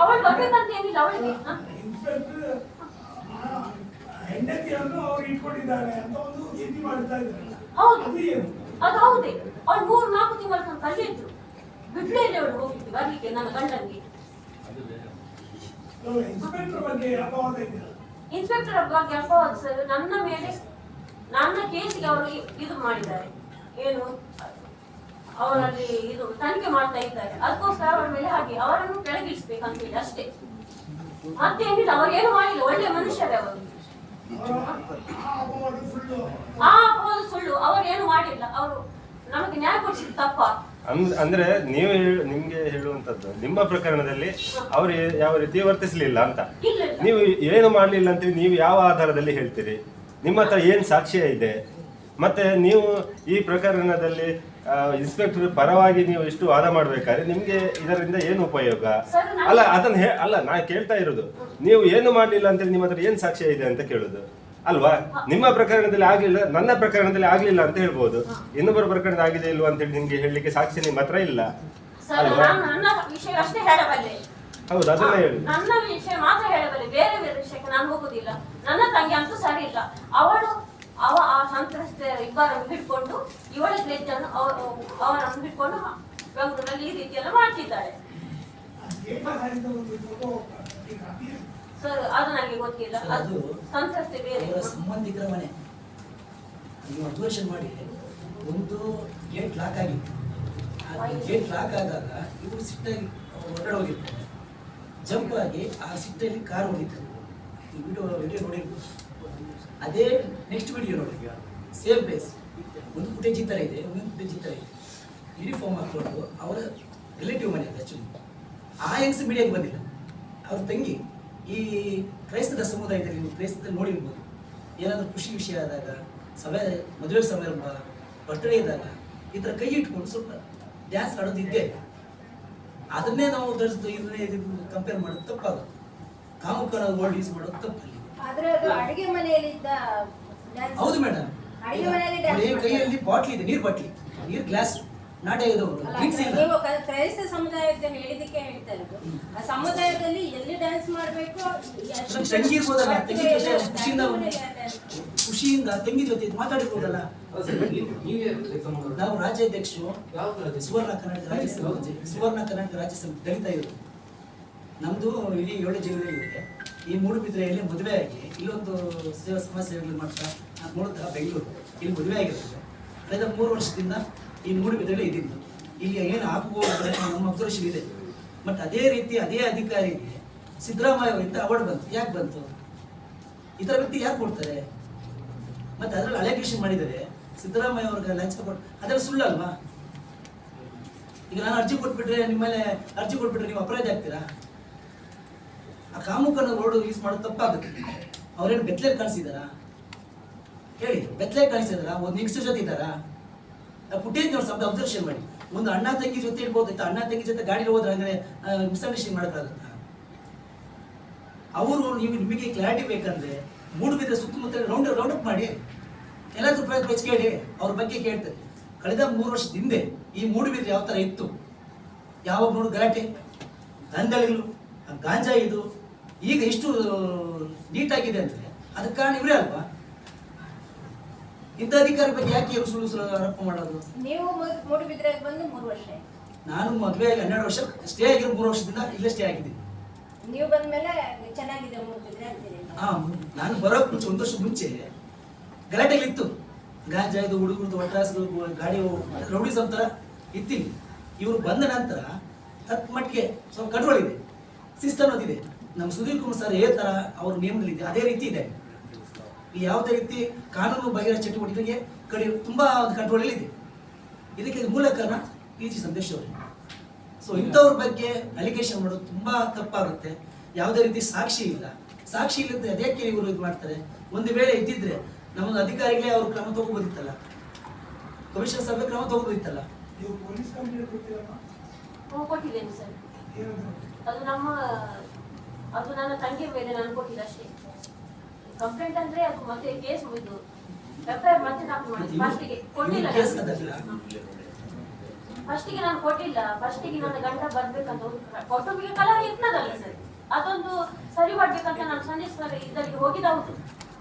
[SPEAKER 1] ಅವಳು ಬರ್ಬೇಕಂತ ಏನಿಲ್ಲ. ಅವಳಿಗೆ
[SPEAKER 5] ಇನ್ಸ್ಪೆಕ್ಟರ್ ಹೆಂಡತಿಯನ್ನು ಅವ್ರು ಇಟ್ಕೊಂಡಿದ್ದಾರೆ ಅಂತ ಒಂದು ಸುದ್ದಿ ಮಾಡ್ತಾ ಇದ್ದಾರೆ.
[SPEAKER 1] ಹೌದು,
[SPEAKER 5] ಅದು ಏನು?
[SPEAKER 1] ಅದು ಹೌದೇ. ಅವಳು 3-4 ತಿಂಗಳ ತನಕ ಅಲ್ಲೇ ಇದ್ರು. ಬಿಡ್ಲೇ ಇಲ್ಲ ಅವಳು ಹೋಗಿದ್ದು ಬರ್ಲಿಕ್ಕೆ ನನ್ನ ಗಂಡನಿಗೆ.
[SPEAKER 5] ಇನ್ಸ್ಪೆಕ್ಟರ್ ಬಗ್ಗೆ ಅಪವಾದ ಇದೆಯಲ್ಲ.
[SPEAKER 1] ಇನ್ಸ್ಪೆಕ್ಟರ್ ಬಗ್ಗೆ ಅಪವಾದ ಸರ್ ನನ್ನ ಮೇಲೆ, ನನ್ನ ಕೇಸಿಗೆ ಅವರು ಇದು ಮಾಡಿದ್ದಾರೆ. ಏನು ಅವರಲ್ಲಿ ಇದು ತನಿಖೆ ಮಾಡ್ತಾ ಇದ್ದಾರೆ. ಅದಕ್ಕೋಸ್ಕರ ಅವರ ಮೇಲೆ ಹಾಗೆ ಅವರನ್ನು ಕೆಳಗಿಳಿಸ್ಬೇಕಂತ ಹೇಳಿ ಅಷ್ಟೇ, ಮತ್ತೇನಿಲ್ಲ. ಅವ್ರು ಏನು ಮಾಡಿಲ್ಲ, ಒಳ್ಳೆ ಮನುಷ್ಯರೇ ಅವರು. ಆ ಅಪವಾದ ಸುಳ್ಳು. ಅವರು ಏನು ಮಾಡಿಲ್ಲ. ಅವರು ನಮಗೆ ನ್ಯಾಯ ಕೊಡಿಸಿದ ತಪ್ಪ.
[SPEAKER 2] ಅಂದ್ರೆ ನಿಮ್ಗೆ ಹೇಳುವಂತದ್ದು ನಿಮ್ಮ ಪ್ರಕರಣದಲ್ಲಿ ಅವರು ಯಾವ ರೀತಿ ವರ್ತಿಸಲಿಲ್ಲ ಅಂತ. ನೀವು ಏನು ಮಾಡ್ಲಿಲ್ಲ ಅಂತ ನೀವು ಯಾವ ಆಧಾರದಲ್ಲಿ ಹೇಳ್ತೀರಿ? ನಿಮ್ಮ ಹತ್ರ ಏನ್ ಸಾಕ್ಷ್ಯ ಇದೆ? ಮತ್ತೆ ನೀವು ಈ ಪ್ರಕರಣದಲ್ಲಿ ಇನ್ಸ್ಪೆಕ್ಟರ್ ಪರವಾಗಿ ನೀವು ಇಷ್ಟು ವಾದ ಮಾಡ್ಬೇಕಾದ್ರೆ ನಿಮ್ಗೆ ಇದರಿಂದ ಏನು ಉಪಯೋಗ? ಅಲ್ಲ ನಾ ಕೇಳ್ತಾ ಇರೋದು, ನೀವು ಏನು ಮಾಡ್ಲಿಲ್ಲ ಅಂತ ನಿಮ್ಮ ಹತ್ರ ಏನ್ ಸಾಕ್ಷ್ಯ ಇದೆ ಅಂತ ಕೇಳುದು ಅಲ್ವಾ? ನಿಮ್ಮ ಪ್ರಕರಣದಲ್ಲಿ ಆಗ್ಲಿಲ್ಲ, ನನ್ನ ಪ್ರಕರಣದಲ್ಲಿ ಆಗ್ಲಿಲ್ಲ ಅಂತ ಹೇಳ್ಬೋದು. ಇನ್ನೊಬ್ಬರ ಪ್ರಕರಣದಲ್ಲಿ ಆಗಿದೆ ಇಲ್ವಾ ಅಂತ ಹೇಳಿ ನಿಮ್ಗೆ ಹೇಳಲಿಕ್ಕೆ ಸಾಕ್ಷಿ ನಿಮ್ಮ ಹತ್ರ ಇಲ್ಲ ಅಲ್ವಾ?
[SPEAKER 1] ನನ್ನ ವಿಷಯ ಅಷ್ಟೇ ಹೇಳಬಲ್ಲೆ.
[SPEAKER 2] ಹೌದು, ಅದನ್ನ ಹೇಳಿ.
[SPEAKER 1] ನನ್ನ ವಿಷಯ ಮಾತ್ರ ಹೇಳಬಲ್ಲೆ, ಬೇರೆ ಬೇರೆ ವಿಷಯಕ್ಕೆ ನಾನು ಹೋಗುದಿಲ್ಲ. ನನ್ನ ತಂಗಿ ಅಂತೂ ಸರಿ ಇಲ್ಲ. ಅವ ಆ ಸಂತ್ರಸ್ತ ಇಬ್ಬರನ್ನು ಹಿಡ್ಕೊಂಡು ಇವಳ ಗ್ಲೇಜನ್ನು ಅವರನ್ನು ಹಿಡ್ಕೊಂಡು ಬೆಂಗಳೂರಲ್ಲಿ ಈ ರೀತಿ ಎಲ್ಲ ಮಾಡ್ತಿದ್ದಾಳೆ ಸರ್. ಅದು ನನಗೆ ಗೊತ್ತಿಲ್ಲ. ಅದು ಸಂತ್ರಸ್ತೆ ಬೇರೆ
[SPEAKER 6] ಸಂಬಂಧಿಕರ ಮನೆ. ನೀವು ಅಬ್ಸರ್ವೇಷನ್ ಮಾಡಿ, ಒಂದು ಗೇಟ್ ಲಾಕ್ ಆಗಿತ್ತು. ಗೇಟ್ ಲಾಕ್ ಆದಾಗ ಇವರು ಸಿಟ್ಟಾಗಿ ಹೊರಗಡೆ ಹೋಗಿರ್ತಾರೆ. ಜಂಪ್ ಆಗಿ ಆ ಸಿಟ್ಟಲ್ಲಿ ಕಾರ್ ಹೋಗಿತ್ತು. ಈ ವಿಡಿಯೋ ನೋಡಿರ್ಬೋದು. ಅದೇ ನೆಕ್ಸ್ಟ್ ವಿಡಿಯೋ ನೋಡಿ, ಸೇಮ್ ಪ್ಲೇಸ್. ಒಂದು ಫುಟೇಜ್ ಈ ಥರ ಇದೆ, ಒಂದೊಂದು ಫುಟೇಜ್ ಈ ಥರ ಇದೆ. ಯೂನಿಫಾರ್ಮ್ ಹಾಕೊಂಡು ಅವರ ರಿಲೇಟಿವ್ ಮನೆ ಅದು ಆ್ಯಕ್ಚುಲಿ. ಆ ಹೆಂಗ್ಸ್ ಮೀಡಿಯಾಗೆ ಬಂದಿಲ್ಲ, ಅವ್ರ ತಂಗಿ. ಈ ಕ್ರೈಸ್ತರ ಸಮುದಾಯದಲ್ಲಿ ನೀವು ಕ್ರೈಸ್ತದಲ್ಲಿ ನೋಡಿರ್ಬೋದು, ಏನಾದರೂ ಖುಷಿ ವಿಷಯ ಆದಾಗ, ಮದುವೆ ಸಮಾರಂಭ, ಬರ್ತ್ಡೇ ಇದ್ದಾಗ ಈ ಥರ ಕೈ ಇಟ್ಕೊಂಡು ಸ್ವಲ್ಪ ಡ್ಯಾನ್ಸ್ ಆಡೋದು ಇದ್ದೇ. ಅದನ್ನೇ ನಾವು ಕಂಪೇರ್ ಮಾಡೋದು ತಪ್ಪಾಗುತ್ತೆ. ಕಾಮುಕನ ವರ್ಡ್ ಯೂಸ್ ಮಾಡೋದು ತಪ್ಪಲ್ಲಿ.
[SPEAKER 4] ಆದ್ರೆ ಅದು ಅಡಿಗೆ ಮನೆಯಲ್ಲಿದ್ದ dance.
[SPEAKER 6] ಹೌದು ಮೇಡಮ್,
[SPEAKER 4] ಅಡಿಗೆ ಮನೆಯಲ್ಲಿ dance
[SPEAKER 6] ಕೈಯಲ್ಲಿ ಬಾಟ್ಲಿ ಇದೆ, ನೀರು ಬಾಟ್ಲಿ, ನೀರು ಗ್ಲಾಸ್, ನಾಟಕ ಇದು
[SPEAKER 4] ಅಲ್ಲ,
[SPEAKER 6] ಡ್ರಿಂಕ್ಸ್ ಇಲ್ಲ.
[SPEAKER 4] ನೀವು ಕ್ರೈಸ್ತ ಸಮುದಾಯದ ಹೇಳಿದಕ್ಕೆ ಹೇಳ್ತಾ ಇರೋದು. ಆ ಸಮುದಾಯದಲ್ಲಿ ಎಲ್ಲಿ ಡ್ಯಾನ್ಸ್ ಮಾಡ್ಬೇಕು
[SPEAKER 6] ತಂಗಿ ಇರ್ಬೋದಲ್ಲ, ತಂಗಿ ಜೊತೆ ಖುಷಿಯಿಂದ ತಂಗಿ ಜೊತೆ ಮಾತಾಡಿರ್ಬೋದಲ್ಲ. ನಾವು ರಾಜ್ಯಾಧ್ಯಕ್ಷರು ಸುವರ್ಣ ಕರ್ನಾಟಕ ರಾಜ್ಯ ಸಮಿತಿ ಕಲಿತಾ ಇರೋದು. ನಮ್ದು ಇಡೀ 7 ಜಿಲ್ಲೆಯಲ್ಲಿ ಇದೆ. ಈ ಮೂಡುಬಿದ್ರೆಯಲ್ಲಿ ಮದುವೆ ಆಗಿ ಇಲ್ಲೊಂದು ಸಮಾಜ ಸೇವೆಗಳು ಮಾಡ್ತಾ ಮೂಲತಃ ಬೆಂಗಳೂರು ಇಲ್ಲಿ ಮದುವೆ ಆಗಿರ್ತದೆ. ಕಳೆದ 3 ವರ್ಷದಿಂದ ಈ ಮೂಡುಬಿದ್ರೆಯಲ್ಲಿ ಇದ್ದಿದ್ದು. ಇಲ್ಲಿ ಏನು ಆಗಬಹುದು ನಮ್ಮ ಅಬ್ಸರ್ವೇಷನ್ ಇದೆ. ಬಟ್ ಅದೇ ರೀತಿ ಅದೇ ಅಧಿಕಾರಿಗೆ ಸಿದ್ದರಾಮಯ್ಯ ಅವರಿಂದ ಅವಾರ್ಡ್ ಬಂತು. ಯಾಕೆ ಬಂತು? ಈ ಥರ ವ್ಯಕ್ತಿ ಯಾಕೆ ಕೊಡ್ತಾರೆ? ಮತ್ತೆ ಅದರಲ್ಲಿ ಅಲೆಗೇಷನ್ ಮಾಡಿದರೆ ಸಿದ್ದರಾಮಯ್ಯ ಅವ್ರಿಗೆ ಲಂಚ ಕೊಟ್ಟು ಅದರಲ್ಲಿ ಸುಳ್ಳಲ್ವಾ? ಈಗ ನಾನು ಅರ್ಜಿ ಕೊಟ್ಬಿಟ್ರೆ ನೀವು ಅಪರಾಧ ಆಗ್ತೀರಾ? ಆ ಕಾಮುಕನ ವರ್ಡ್ ಯೂಸ್ ಮಾಡೋದು ತಪ್ಪಾಗುತ್ತೆ. ಅವ್ರೇನು ಬೆತ್ತಲೆ ಕಾಣಿಸಿದಾರಾ? ಹೇಳಿ, ಬೆತ್ತಲೆ ಕಾಣಿಸಿದಾರಾ? ಒಂದು ಹೆಂಗಸ್ರ ಜೊತೆ ಇದ್ದಾರಾ? ಪುಟ್ಟೇಜ್ ನೋಡಿ ಸ್ವಲ್ಪ ಅಬ್ಸರ್ವೇಷನ್ ಮಾಡಿ. ಒಂದು ಅಣ್ಣ ತಂಗಿ ಜೊತೆ ಇರ್ಬೋದು, ಅಣ್ಣ ತಂಗಿ ಜೊತೆ ಗಾಡಿಲಿ ಹೋದ್ರೆ ಅಂದ್ರೆ ಮಿಸ್ಅಂಡರ್ಸ್ಟ್ಯಾಂಡಿಂಗ್ ಮಾಡೋಕ್ಕಾಗುತ್ತಾ? ಅವರು ನಿಮಗೆ ಕ್ಲಾರಿಟಿ ಬೇಕಂದ್ರೆ ಮೂಡುಬಿದ್ರೆ ಸುತ್ತಮುತ್ತ ರೌಂಡ್ ಅಪ್ ಮಾಡಿ ಎಲ್ಲಾದ್ರೂ ಪ್ರಯತ್ನ ಕೇಳಿ, ಅವ್ರ ಬಗ್ಗೆ ಕೇಳ್ತಾರೆ. ಕಳೆದ 3 ವರ್ಷದ ಹಿಂದೆ ಈ ಮೂಡುಬಿದ್ರೆ ಯಾವ ಥರ ಇತ್ತು? ಯಾವಾಗ ನೋಡು ಗಲಾಟೆ, ದಂಧೆಗಳು, ಗಾಂಜಾ ಇದು ಈಗ ಇಷ್ಟು ನೀಟಾಗಿದೆ ಅಂದರೆ ಅದಕ್ಕೆ ಕಾರಣ ಇವರೇ ಅಲ್ವಾ? ಇಂಥ ಅಧಿಕಾರಿ ಬಗ್ಗೆ ಯಾಕೆ ಸುಳ್ಳು ಆರೋಪ ಮಾಡೋದು?
[SPEAKER 4] ನೀವು ಮೂಡುಬಿದ್ರೆಗೆ ಬಂದು 3 ವರ್ಷ ಆಯ್ತು.
[SPEAKER 6] ನಾನು ಮದುವೆ 12 ವರ್ಷ ಸ್ಟೇ ಆಗಿರೋ 3 ವರ್ಷದಿಂದ ಇಲ್ಲೇ ಸ್ಟೇ ಆಗಿದ್ದೀನಿ.
[SPEAKER 4] ನೀವು ಬಂದ್ಮೇಲೆ ಚೆನ್ನಾಗಿದೆ ಮೂಡುಬಿದ್ರೆ ಅಂತೀರಿ.
[SPEAKER 6] ನಾನು ಬರೋಕ್ ಮುಂಚೆ 1 ವರ್ಷ ಮುಂಚೆ ಗಲಾಟೆಗಳಿತ್ತು. ಗಾಂಜಾ ಇದು, ಹುಡುಗರದು ಒಟ್ರಾಸ್ಗಳು, ಗಾಡಿ ರೌಡಿಸಮ್ ಥರ ಇತ್ತೀನಿ. ಇವರು ಬಂದ ನಂತರ ತಕ್ಕ ಮಟ್ಟಿಗೆ ಸ್ವಲ್ಪ ಕಂಟ್ರೋಲ್ ಇದೆ, ಸಿಸ್ಟಮ್ ಅನ್ನೋದಿದೆ. ನಮ್ಮ ಸುಧೀರ್ ಕುಮಾರ್ ಸರ್ ಏ ಥರ ಅವ್ರ ನಿಯಮದಲ್ಲಿ ಇದೆ, ಅದೇ ರೀತಿ ಇದೆ. ಇಲ್ಲಿ ಯಾವುದೇ ರೀತಿ ಕಾನೂನು ಬಗೆಹರ ಚಟುವಟಿಕೆಗೆ ಕಡೆ ತುಂಬಾ ಕಂಟ್ರೋಲ್ ಇದೆ. ಇದಕ್ಕೆ ಮೂಲ ಕಾರಣ PG ಸಂದೇಶ್ ಅವರು. ಸೊ ಇಂಥವ್ರ ಬಗ್ಗೆ ಅಲಿಗೇಷನ್ ಮಾಡೋದು ತುಂಬಾ ತಪ್ಪಾಗುತ್ತೆ. ಯಾವುದೇ ರೀತಿ ಸಾಕ್ಷಿ ಇಲ್ಲ. ಸಾಕ್ಷಿ ಇಲ್ಲದೆ ಅದಕ್ಕೆ ಇವರು ಇದು ಮಾಡ್ತಾರೆ. ಒಂದು ವೇಳೆ ಇದ್ದಿದ್ರೆ ನಮ್ಮದು ಅಧಿಕಾರಿಗಳೇ ಅವ್ರ ಕ್ರಮ ತಗೋಬೋದಿತ್ತಲ್ಲ, ಕಮಿಷನರ್ ಸಭೆ ಕ್ರಮ ತಗೋಬೋದಿತ್ತಲ್ಲ.
[SPEAKER 5] ನೀವು ಪೊಲೀಸ್ ಕಂಪ್ಲೇಂಟ್ ಕೊಡ್ತೀರಮ್ಮ?
[SPEAKER 1] ಕೊಟ್ಟಿದ್ದೇನೆ ಸರ್. ಅದು ನನ್ನ ತಂಗಿ ಮೇಲೆ ನಾನು ಕೊಟ್ಟಿಲ್ಲ ಅಷ್ಟೇ. ಕಂಪ್ಲೇಂಟ್ ಅಂದ್ರೆ ಅದು ಮತ್ತೆ ಕೇಸ್ ಇದು FIR ಮತ್ತೆ ದಾಖಲು ಮಾಡಿ. ಫಸ್ಟಿಗೆ ಕೊಟ್ಟಿಲ್ಲ, ಫಸ್ಟಿಗೆ ನಾನು ಕೊಟ್ಟಿಲ್ಲ. ಫಸ್ಟಿಗೆ ನನ್ನ ಗಂಡ ಬರ್ಬೇಕಂತ ಕೌಟುಂಬಿಕ ಕಲಹ ಇರ್ತದಲ್ಲ ಸರ್, ಅದೊಂದು ಸರಿ ಮಾಡ್ಬೇಕಂತ ನಾನು ಸಂದೇಶ್ ಸರ್ ಇದರಲ್ಲಿ ಹೋಗಿದ್ದವರು.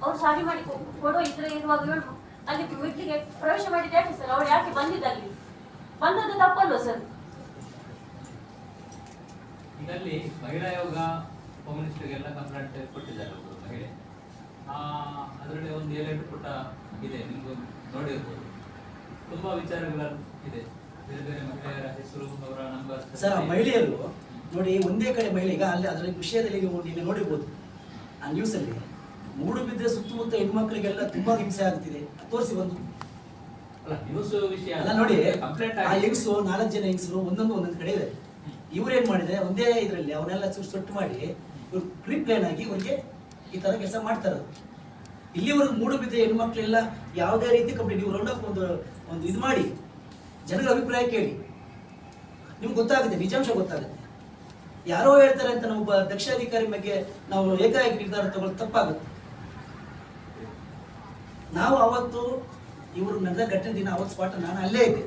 [SPEAKER 1] ಅವ್ರು ಸಾರಿ ಮಾಡಿ ಕೊಡೋ ಇದ್ರೆ ಇರುವಾಗ ಹೇಳು ಅಲ್ಲಿ ವಿಟ್ಲಿಗೆ ಪ್ರವೇಶ ಮಾಡಿದ್ದು ಯಾಕೆ ಸರ್? ಅವ್ರು ಯಾಕೆ ಬಂದಿದ್ದಲ್ಲಿ ಬಂದದ್ದು ತಪ್ಪಲ್ವ ಸರ್?
[SPEAKER 3] ಇದರಲ್ಲಿ ಮಹಿಳಾ ಆಯೋಗ ಹೋಮ್ ಮಿನಿಸ್ಟರ್ಗೆಲ್ಲ ಕಂಪ್ಲೇಂಟ್ ಕೊಟ್ಟಿದ್ದಾರೆ ಒಬ್ಬರು ಮಹಿಳೆ. ಅದರಲ್ಲಿ ಒಂದು 7-8 ಪುಟ ಇದೆ, ನಿಮ್ಗೆ ನೋಡಿರ್ಬೋದು. ತುಂಬಾ ವಿಚಾರಗಳು ಇದೆ, ಬೇರೆ ಬೇರೆ ಮಹಿಳೆಯರ ಹೆಸರು, ಅವರ ನಂಬರ್.
[SPEAKER 6] ಸರ್, ಆ ಮಹಿಳೆಯರು ನೋಡಿ ಒಂದೇ ಕಡೆ ಮಹಿಳೆ. ಈಗ ಅಲ್ಲಿ ಅದರ ವಿಷಯದಲ್ಲಿ ನೀವು ನಿನ್ನೆ ನೋಡಿರ್ಬೋದು ಆ ನ್ಯೂಸಲ್ಲಿ. ಮೂಡುಬಿದ್ರೆ ಸುತ್ತಮುತ್ತ ಹೆಣ್ಮಕ್ಳಿಗೆಲ್ಲ ತುಂಬಾ ಹಿಂಸೆ ಆಗ್ತಿದೆ, ತೋರಿಸಿ ಒಂದು.
[SPEAKER 3] ಅಲ್ಲ, ನ್ಯೂಸ್ ವಿಷಯ
[SPEAKER 6] ಅಲ್ಲ ನೋಡಿ,
[SPEAKER 3] ಕಂಪ್ಲೇಂಟ್
[SPEAKER 6] ಆ ಹೆಂಗಸು 4 ಜನ ಹೆಂಗಸರು ಒಂದೊಂದು ಕಡೆ ಇದೆ. ಇವ್ರೇನ್ ಮಾಡಿದ್ರೆ ಒಂದೇ ಇದರಲ್ಲಿ ಅವನ್ನೆಲ್ಲ ಸೊಟ್ಟು ಮಾಡಿ ಇವ್ರು ಪ್ರೀ ಪ್ಲಾನ್ ಆಗಿ ಇವ್ರಿಗೆ ಈ ತರ ಕೆಲಸ ಮಾಡ್ತಾರೆ. ಇಲ್ಲಿವರೆಗೂ ಮೂಡುಬಿದ್ರೆ ಹೆಣ್ಮಕ್ಳೆಲ್ಲ ಯಾವುದೇ ರೀತಿ ಕಂಪ್ಲೇಂಟ್ ಇವ್ರು ರೌಂಡ್ ಅಪ್ ಒಂದು ಇದು ಮಾಡಿ ಜನರ ಅಭಿಪ್ರಾಯ ಕೇಳಿ ನಿಮ್ಗೆ ಗೊತ್ತಾಗುತ್ತೆ, ನಿಜಾಂಶ ಗೊತ್ತಾಗುತ್ತೆ. ಯಾರೋ ಹೇಳ್ತಾರೆ ಅಂತ ನಾವು ಒಬ್ಬ ದಕ್ಷ ಅಧಿಕಾರಿ ಬಗ್ಗೆ ನಾವು ಏಕಾಏಕಿ ನಿರ್ಧಾರ ತಗೊಳ್ಳೋದು ತಪ್ಪಾಗುತ್ತೆ. ನಾವು ಅವತ್ತು ಇವರು ನಡೆದ ಘಟನೆ ದಿನ ಅವತ್ತು ಸ್ಪಾಟ್ ನಾನು ಅಲ್ಲೇ ಇದ್ದೆ.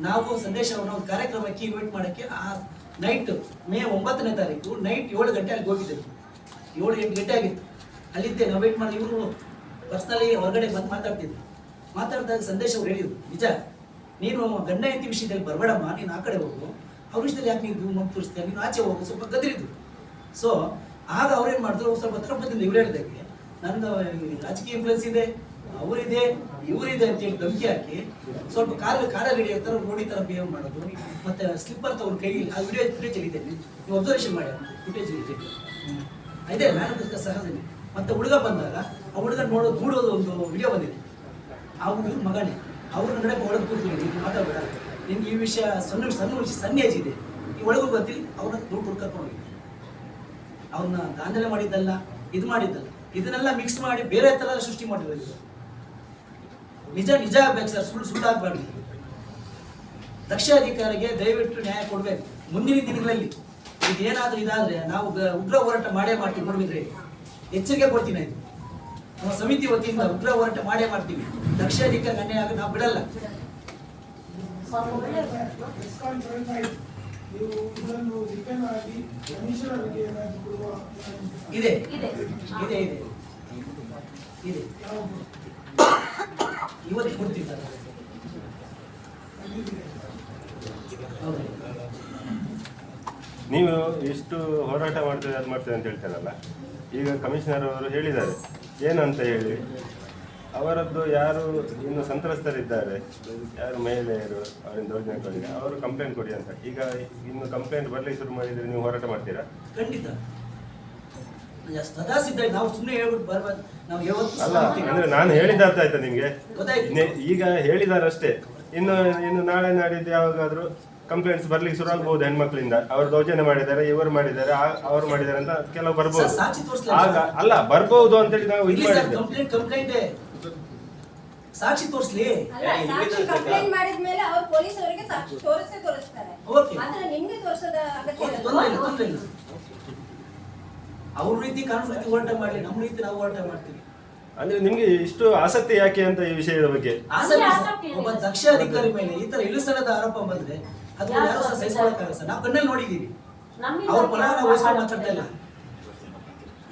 [SPEAKER 6] ನಾವು ಸಂದೇಶವನ್ನು ಒಂದು ಕಾರ್ಯಕ್ರಮಕ್ಕೆ ಇನ್ವೈಟ್ ಮಾಡೋಕ್ಕೆ ಆ ನೈಟ್ ಮೇ 9ನೇ ತಾರೀಕು ನೈಟ್ 7 ಗಂಟೆ ಅಲ್ಲಿ ಹೋಗಿದ್ದರು. 7-8 ಗಂಟೆ ಆಗಿತ್ತು, ಅಲ್ಲಿದ್ದೆ. ನಾವು ವೇಟ್ ಮಾಡಿ ಇವರು ಪರ್ಸ್ನಲಿ ಹೊರಗಡೆ ಬಂದು ಮಾತಾಡಿದಾಗ ಸಂದೇಶ ಅವ್ರು ಹೇಳಿದ್ರು, ನಿಜ ನೀನು ಗಂಡ ಹೆಂಡತಿ ವಿಷಯದಲ್ಲಿ ಬರಬೇಡಮ್ಮ, ನೀನು ಆ ಕಡೆ ಹೋಗು, ಅವ್ರ ವಿಷಯದಲ್ಲಿ ಯಾಕೆ ನೀವು ಮಗು ತೋರಿಸ್ತೀಯ, ನೀನು ಆಚೆ ಹೋಗು, ಸ್ವಲ್ಪ ಗದರಿದ್ರು. ಸೊ ಆಗ ಅವ್ರೇನು ಮಾಡಿದ್ರು, ಸ್ವಲ್ಪ ತರಪದಿಂದ ಇವ್ರು ಹೇಳಿದಾಗೆ ನನಗೆ ರಾಜಕೀಯ ಇನ್ಫ್ಲುಯೆನ್ಸ್ ಇದೆ, ಅವರಿದೆ ಇವರಿದೆ ಅಂತೇಳಿ ಧಮಕಿ ಹಾಕಿ ಸ್ವಲ್ಪ ಕಾರಲ್ಲಿ ಥರ ರೋಡಿ ಥರ ಬಿಹೇವ್ ಮಾಡೋದು, ಮತ್ತೆ ಸ್ಲಿಪ್ಪರ್ ತಗೊಂಡು ಕೈಲಿ ಆ ಫುಟೇಜ್ ಇದೆ, ನೀವು ಅಬ್ಸರ್ವೇಷನ್ ಮಾಡಿ ಫುಟೇಜ್ ಇದೆ ನಾನು ಸಹಜನೇ. ಮತ್ತೆ ಹುಡುಗ ಬಂದಾಗ ಆ ಹುಡುಗ ನೋಡೋದು ಒಂದು ವಿಡಿಯೋ ಬಂದಿದೆ. ಆ ಹುಡುಗ ಮಗನೇ ಅವ್ರ ನಡೆ ಒಳಗೆ ಕೂತ್ಕೊಳ್ಳಿ, ಮಾತಾಡಬೇಡ, ನಿಮ್ಗೆ ಈ ವಿಷಯ ಸಣ್ಣ ಏಜ್ ಇದೆ, ಈ ಒಳಗೂ ಗೊತ್ತಿಲ್ಲ. ಅವ್ರನ್ನ ದುಡ್ಡು ಕರ್ಕೊಂಡು ಹೋಗಿ ಅವ್ರನ್ನ ದಾಂಧಲೆ ಮಾಡಿದ್ದಲ್ಲ, ಇದು ಮಾಡಿದ್ದಲ್ಲ, ಇದನ್ನೆಲ್ಲ ಮಿಕ್ಸ್ ಮಾಡಿ ಬೇರೆ ಥರ ಸೃಷ್ಟಿ ಮಾಡಿರೋದು. ನಿಜ ಆಗ್ಬೇಕು ಸರ್, ಸುಳ್ಳಾಗಬಾರ್ದು. ದಕ್ಷ ಅಧಿಕಾರಿಗೆ ದಯವಿಟ್ಟು ನ್ಯಾಯ ಕೊಡ್ಬೇಕು. ಮುಂದಿನ ದಿನಗಳಲ್ಲಿ ಇದೇನಾದ್ರೂ ಇದಾದ್ರೆ ನಾವು ಉಗ್ರ ಹೋರಾಟ ಮಾಡೇ ಮಾಡ್ತೀವಿ. ನೋಡಿದ್ರೆ ಎಚ್ಚರಿಕೆ ಕೊಡ್ತೀನಿ ಆಯ್ತು. ನಮ್ಮ ಸಮಿತಿ ವತಿಯಿಂದ ಉಗ್ರ ಹೋರಾಟ ಮಾಡೇ ಮಾಡ್ತೀವಿ. ದಕ್ಷ ಅಧಿಕಾರಿ ಅನ್ಯಾಯ ಆಗ ನಾವು ಬಿಡಲ್ಲ.
[SPEAKER 5] ಇಸ್ಕಾನ್ ಪ್ರಯತ್ನ ಆಯ್ತು. ನೀವು ಇದನ್ನು ರಿಟರ್ನ್ ಆಗಿ ಕಮಿಷನರ್ಗೆ ಏನಾದ್ರು ಕೊಡುವ
[SPEAKER 6] ಇದೆ
[SPEAKER 1] ಇದೆ.
[SPEAKER 6] ಇದೆ ಇದೆ ಇದೆ
[SPEAKER 5] ಯಾವುದು
[SPEAKER 6] ಇವತ್ತು ಕೊಡ್ತಿದ್ದಾರೆ. ಹೌದು.
[SPEAKER 2] ನೀವು ಇಷ್ಟು ಹೋರಾಟ ಮಾಡ್ತೇವೆ ಅದು ಮಾಡ್ತೇವೆ ಅಂತ ಹೇಳ್ತಾರಲ್ಲ, ಈಗ ಕಮಿಷನರ್ ಅವರು ಹೇಳಿದ್ದಾರೆ ಏನಂತ ಹೇಳಿ, ಅವರದ್ದು ಯಾರು ಇನ್ನು ಸಂತ್ರಸ್ತರಿದ್ದಾರೆ, ಯಾರು ಮಹಿಳೆಯರು ಅವರಿಂದ ದೌರ್ಜನ್ಯಗಳಿಗೆ ಅವರು ಕಂಪ್ಲೇಂಟ್ ಕೊಡಿ ಅಂತ. ಈಗ ಇನ್ನು ಕಂಪ್ಲೇಂಟ್ ಬರ್ಲಿಕ್ಕೆ ಶುರು ಮಾಡಿದ್ರೆ ನೀವು ಹೋರಾಟ ಮಾಡ್ತೀರಾ?
[SPEAKER 6] ಖಂಡಿತ ಸದಾ ಸಿದ್ಧ. ನಾವು ಸುಮ್ಮನೆ ಹೇಳ್ಬಿಟ್ಟು ಬರ್ಬಾರ್ದು. ನಾವು ಯಾವತ್ತು
[SPEAKER 2] ಅಲ್ಲ ಅಂದ್ರೆ ನಾನು ಹೇಳಿದ ಅರ್ಥ ಆಯ್ತಾ ನಿಮ್ಗೆ?
[SPEAKER 6] ಗೊತ್ತಾಯ್ತು.
[SPEAKER 2] ಈಗ ಹೇಳಿದಾರಷ್ಟೇ. ಇನ್ನು ನಾಳೆ ನಾಡಿದ್ದು ಯಾವಾಗಾದ್ರೂ ಕಂಪ್ಲೇಂಟ್ಸ್ ಬರ್ಲಿಕ್ಕೆ ಶುರು ಆಗ್ಬಹುದು. ಹೆಣ್ಮಕ್ಳಿಂದ ಅವರು ದೌರ್ಜನ್ಯ ಮಾಡಿದ್ದಾರೆ, ಇವರು ಮಾಡಿದ್ದಾರೆ, ಅವರು ಮಾಡಿದ್ದಾರೆ ಅಂತ ಕೆಲವು ಬರ್ಬೋದು.
[SPEAKER 6] ಸಾಕ್ಷಿ ತೋರಿಸ್ಲಿಲ್ಲ.
[SPEAKER 2] ಆಗ ಅಲ್ಲ ಬರ್ಬಹುದು ಅಂತೇಳಿ ನಾವು ಇದು ಮಾಡಿದ್ದೆ.
[SPEAKER 6] ಕಂಪ್ಲೇಂಟ್ ಸಾಕ್ಷಿ ತೋರಿಸ್ಲಿ.
[SPEAKER 4] ಅಲ್ಲ, ಸಾಕ್ಷಿ ಕಂಪ್ಲೇಂಟ್ ಮಾಡಿದ್ಮೇಲೆ ಅವ್ರು ಪೊಲೀಸ್ ಅವರಿಗೆ ಸಾಕ್ಷಿ ತೋರಿಸ್ತಾರೆ.
[SPEAKER 6] ಓಕೆ.
[SPEAKER 4] ಆದ್ರೆ ನಿಮ್ಗೆ ತೋರಿಸೋದ ಅಗತ್ಯ ಇಲ್ಲ.
[SPEAKER 6] ತೊಂದ್ರೆ ಇಲ್ಲ. ಅವ್ರ ರೀತಿ ಕಾನೂನು ರೀತಿ ಹೋರಾಟ ಮಾಡ್ಲಿ, ನಮ್ಮ ರೀತಿ ನಾವು ಹೋರಾಟ ಮಾಡ್ತೀವಿ.
[SPEAKER 2] ಅಂದ್ರೆ ನಿಮ್ಗೆ ಇಷ್ಟು ಆಸಕ್ತಿ ಯಾಕೆ ಅಂತ ಈ ವಿಷಯದ ಬಗ್ಗೆ?
[SPEAKER 6] ಆಸಕ್ತಿ ಒಬ್ಬ ದಕ್ಷ ಅಧಿಕಾರಿ ಮೇಲೆ ಈ ತರ ಇಳಿಸಲದ ಆರೋಪ ಬಂದ್ರೆ ಅದು ಯಾರು ಸಹ ಸಹಿಸ್ಕೊಳ್ಳಕ್ಕಾಗಲ್ಲ ಸರ್. ನಾವು ಕಣ್ಣಲ್ಲಿ ನೋಡಿದೀವಿ. ಅವ್ರ ಪರ ನಾವು ವಹಿಸ್ಕೊಂಡು ಮಾತಾಡ್ತಾ ಇಲ್ಲ.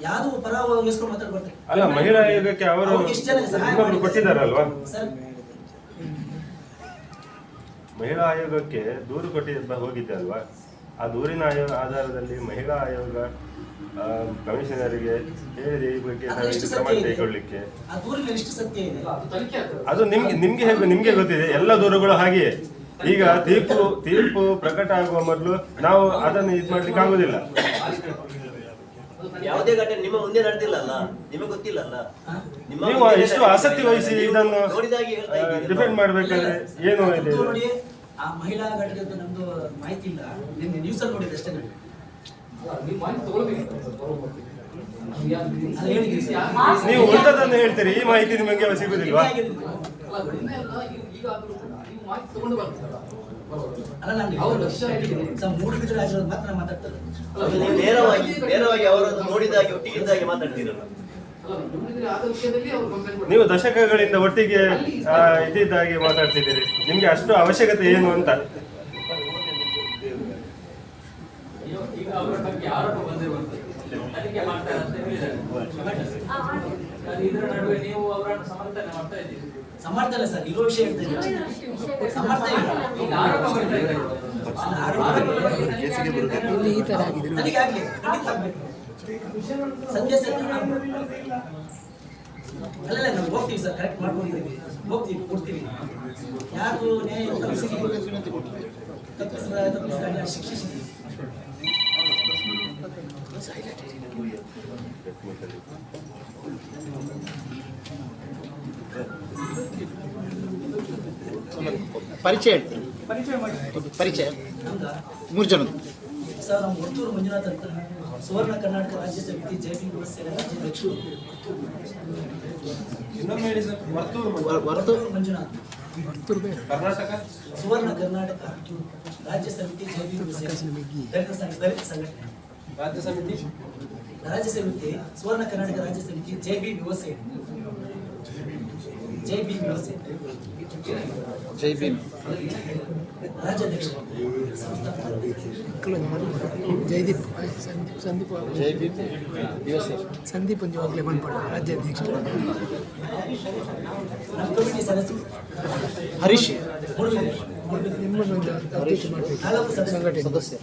[SPEAKER 6] ಯಾವ್ದು ಪರ ವಹಿಸ್ಕೊಂಡು ಮಾತಾಡ್ಬಾರ್ದು.
[SPEAKER 2] ಅಲ್ಲ, ಮಹಿಳಾ ಆಯೋಗಕ್ಕೆ ಅವರು
[SPEAKER 6] ಎಷ್ಟು ಜನ ಸಹಾಯ
[SPEAKER 2] ಇನ್ನೊಬ್ರು ಕೊಟ್ಟಿದ್ದಾರಲ್ವಾ?
[SPEAKER 6] ಸರ್
[SPEAKER 2] ಮಹಿಳಾ ಆಯೋಗಕ್ಕೆ ದೂರು ಹೋಗಿದ್ದೆ ಅಲ್ವಾ? ಆ ದೂರಿನ ಆಧಾರದಲ್ಲಿ ಮಹಿಳಾ ಆಯೋಗ ಕಮಿಷನರಿಗೆ ಹೇಳಿದೆ ಈ ಬಗ್ಗೆ ಕ್ರಮ ಕೈಗೊಳ್ಳಿಕ್ಕೆ.
[SPEAKER 6] ಆ ದೂರಿನಲ್ಲಿ ಎಷ್ಟು ಸತ್ಯ ಇದೆ
[SPEAKER 2] ಅದು ನಿಮ್ಗೆ ಗೊತ್ತಿದೆ. ಎಲ್ಲ ದೂರುಗಳು ಹಾಗೆಯೇ. ಈಗ ತೀರ್ಪು ಪ್ರಕಟ ಆಗುವ ಮೊದಲು ನಾವು ಅದನ್ನು ಇದು ಮಾಡ್ಲಿಕ್ಕೆ ಆಗುದಿಲ್ಲ.
[SPEAKER 7] ಯಾವುದೇ ಘಟನೆ ನಿಮ್ಮ ಮುಂದೆ ನಡೆದಿಲ್ಲಲ್ಲ, ನಿಮಗೆ ಗೊತ್ತಿಲ್ಲಲ್ಲ.
[SPEAKER 2] ನೀವು ಇಷ್ಟು ಆಸಕ್ತಿ ವಹಿಸಿ ಇದನ್ನು ಡಿಫೆಂಡ್ ಮಾಡ್ಬೇಕಾದ್ರೆ ಏನು ಇದೆ?
[SPEAKER 6] ನೋಡಿ, ಆ ಮಹಿಳಾ ಘಟಕದ ನಮ್ದು ಮಾಹಿತಿ ಇಲ್ಲ. ನಿನ್ನೆ ನ್ಯೂಸ್ ಅಲ್ಲಿ ನೋಡಿದ್ರೆ ಅಷ್ಟೇ. ನೋಡಿ
[SPEAKER 2] ನೀವು ಉಳಿದದನ್ನು ಹೇಳ್ತೀರಿ, ಈ ಮಾಹಿತಿ ನಿಮಗೆ ಸಿಗುದಿಲ್ವಾ?
[SPEAKER 6] ಅಲ್ಲ, ನಾನು ಮೂಡುಬಿದ್ರೆ ಆಗಿರೋದು ಮಾತ್ರ ಮಾತಾಡ್ತಾರೆ.
[SPEAKER 7] ನೀವು ನೇರವಾಗಿ ಅವರನ್ನು ನೋಡಿದಾಗೆ ಒಟ್ಟಿಗಿದ್ದಾಗೆ ಮಾತಾಡ್ತೀರಲ್ಲ.
[SPEAKER 2] ನೀವು ದಶಕಗಳಿಂದ ಒಟ್ಟಿಗೆ ಇದ್ದಿದ್ದಾಗಿ ಮಾತಾಡ್ತಿದ್ದೀರಿ. ನಿಮ್ಗೆ ಅಷ್ಟು ಅವಶ್ಯಕತೆ ಏನು ಅಂತ?
[SPEAKER 3] ಈಗ ಅವರ ಬಗ್ಗೆ ಆರೋಪ ಬಂದಿರುವಂತದ್ದು ಅದಕ್ಕೆ ಮಾಡ್ತಾರೆ ಅಂತ ಹೇಳಿದ್ದಾರೆ. ಇದರ ನಡುವೆ ನೀವು ಅವರನ್ನು ಸಮರ್ಥನೆ ಮಾಡ್ತಾ ಇದ್ದೀರಿ.
[SPEAKER 6] ಸಮರ್ಥನೆ ಸರ್, ಇರೋ ವಿಷಯ ಹೇಳ್ತಾ ಇದ್ದೀನಿ. ಸಮರ್ಥ ಇಲ್ಲ.
[SPEAKER 3] ಈಗ ಆರೋಪ ಮಾಡ್ತಾ ಇದ್ದಾರೆ.
[SPEAKER 6] ಈ ತರ ಆಗಿದೆ. ನನಗೆ ಆಗ್ಲಿ, ಖಂಡಿತ ಆಗ್ಬೇಕು. ಸಂಜೆ ಸರ್ ಅಲ್ಲ, ನಾವು ಹೋಗ್ತೀವಿ ಸರ್, ಕರೆಕ್ಟ್ ಮಾಡ್ಕೊಂಡಿದ್ದೀವಿ. ಹೋಗ್ತೀವಿ, ಕೊಡ್ತೀವಿ. ಯಾರು ನ್ಯಾಯ ತಪ್ಪಿಸಿದ ಶಿಕ್ಷಿಸಿದ್ದೀವಿ.
[SPEAKER 8] ಪರಿಚಯ ಹೇಳ್ತೀನಿ. ಪರಿಚಯ
[SPEAKER 6] ನಮ್ದು
[SPEAKER 8] 3 ಜನ
[SPEAKER 6] ಸರ್. ನಮ್ಮ ವರ್ತೂರು ಮಂಜುನಾಥ್ ಅಂತ, ಸುವರ್ಣ ಕರ್ನಾಟಕ ರಾಜ್ಯ ಸಮಿತಿ ಜೈಪಿ ವ್ಯವಸ್ಥೆಯ ರಾಜ್ಯಾಧ್ಯಕ್ಷರು. ವರ್ತೂರು ಮಂಜುನಾಥ್,
[SPEAKER 2] ಕರ್ನಾಟಕ
[SPEAKER 6] ಸುವರ್ಣ ಕರ್ನಾಟಕ ರಾಜ್ಯ ಸಮಿತಿ ಜೈಪಿ ದಲಿತ ಸಂಘಟನೆ. ರಾಜ್ಯ ಸಮಿತಿ ಸುವರ್ಣ ಕರ್ನಾಟಕ ರಾಜ್ಯ ಸಮಿತಿ ಜೈಬಿ ವ್ಯವಸ್ಥೆ.
[SPEAKER 8] ಜೈ ಭೀಮ್
[SPEAKER 6] ರಾಜ್ಯಾಧ್ಯಕ್ಷ
[SPEAKER 9] ಜೈದೀಪ್
[SPEAKER 8] ಜೈ ಭೀಮ್
[SPEAKER 9] ಸಂದೀಪ್ ಒಂಜವಾಗ್ಲೇ ಬಂದ್ಪಡ ರಾಜ್ಯಾಧ್ಯಕ್ಷ.
[SPEAKER 6] ನಮ್ಮ ಕಮಿಟಿ ಸದಸ್ಯರು
[SPEAKER 8] ಹರೀಶ್
[SPEAKER 9] ನಿಮ್ಮನ್ನೊಂದು ಅಧ್ಯಕ್ಷ ಮಾಡಬೇಕು.
[SPEAKER 6] 4
[SPEAKER 9] ಸಂಘಟನೆ
[SPEAKER 8] ಸದಸ್ಯ.